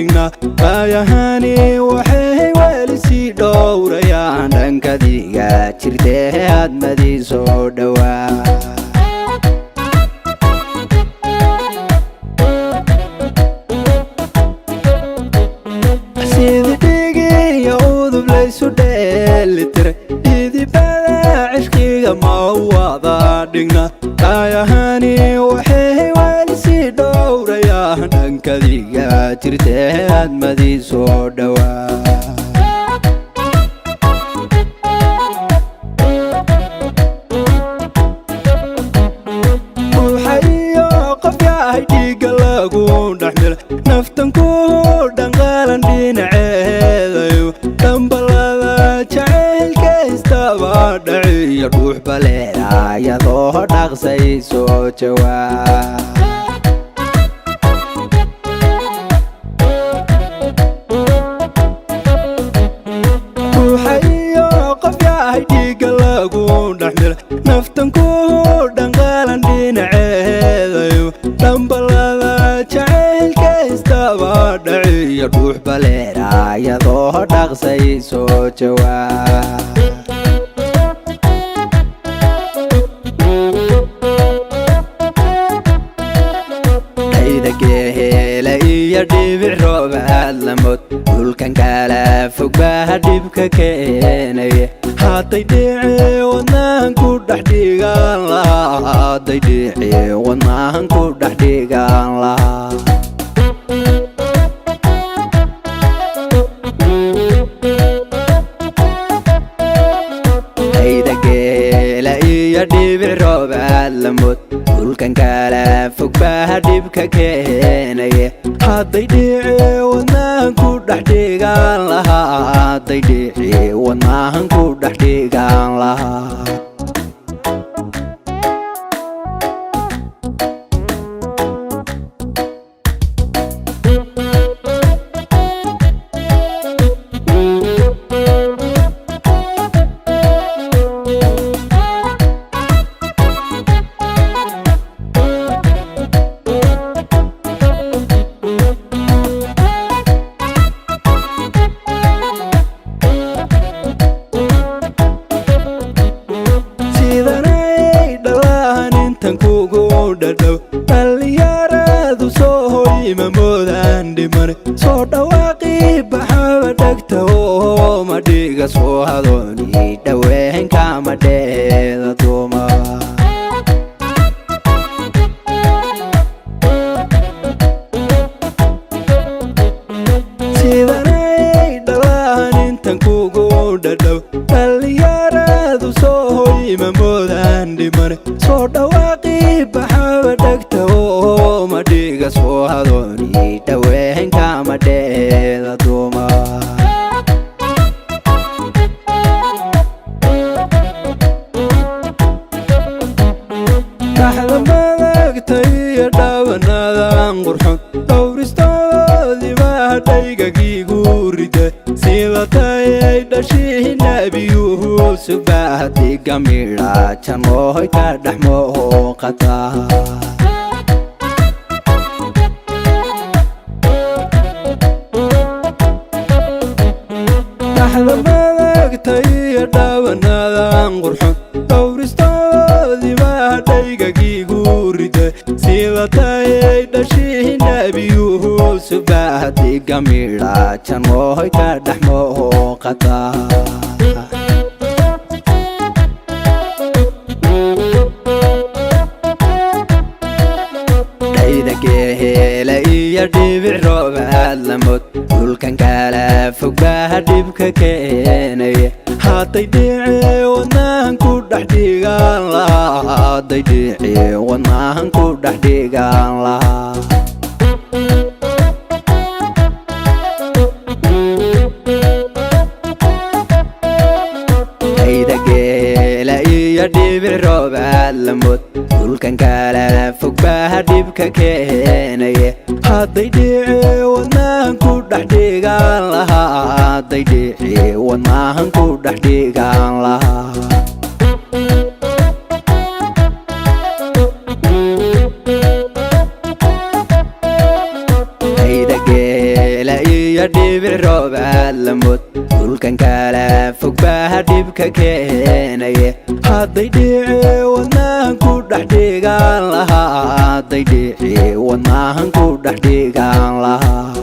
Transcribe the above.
dhigna baayahani waxay weli sii dhowrayaan dhankadiga jirtee hadmadii soo dhowaa sidii dhigiyo udub laysu dheelitiray dhidibada cishqiga ma wada dhigna baayahani waxay weli sii dhowrayaan dhankadiga jirtee hadmadii soo dhowaa ruuxayo qof yahay dhiigga lagu dhexmila naftan ku dhanqaalan dhinaceedayo dhambalada jacaylka istaba dhaciyo dhuux baleeda iyadoo dhaqsay soo jawaab ruuxayo qof yahay dhiigga lagu dhexmila naftan ku dhanqaalan dhinaceedayo dhambalada jacaylka istaba dhaciyo dhuux baleeda iyadoo dhaqsay soo jawaab dhaydageehela iyo dhibic roobaad lamod dhulkan kala fog baa dhibka keenaya hadday dhici wadnahan ku dhex dhigaan lahaa hadday dhici wadnahan ku dhex dhigaan lahaa dhaydageela iyo dhibic roobaad lamod dhulkan kala fog baa dhibka keenaya hadday dhici wadnahan ku dhex dhigaan lahaa hadday dhici wadnahan ku dhex dhigaan lahaa dhalinyaradu soo hoyma moodaan dhimane soo dhawaaqii baxaba dhegta oo madhiga soo hadooni dhaweenka madheeda duuma sidanay dhalaan intan kugu dhadhow dhalinyaradu soo hoyma moodaan dhimane soo dhawaaqii baxaba dhegta oo madhiga soo hadooni dhaweenka madheeda duuma dhaxda madagta iyo dhaabanadan qurxon dhowristoodii baa dhaygagiigu rida sidatayay dhashii nabiyuhu subaadiga midha janooy ka dhex mooqata dhaxda madagta iyo dhaabanadan qurxon dhowristoodii baa dhaygagiigu rida sidatayay dhashii nabiyuhu subaadiga midha janooy ka dhex mooqata dhaydageehela iyo dhibic roobaad lamod dhulkan kala fog baa dhibka keenaya hadday dhici wadnahan ku dhex dhigaan lahaa hadday dhici wadnahan ku dhex dhigaan lahaa dhaydageela iyo dhibic roobaad lamod dhulkan kala fog baa dhibka keenaya hadday dhici wadnahan ku dhex dhigaan lahaa hadday dhici wadnahan ku dhex dhigaan lahaa dhaydageela ككيني هادي ديعي وناهن كودح ديقان لها هادي ديعي وناهن كودح ديقان لها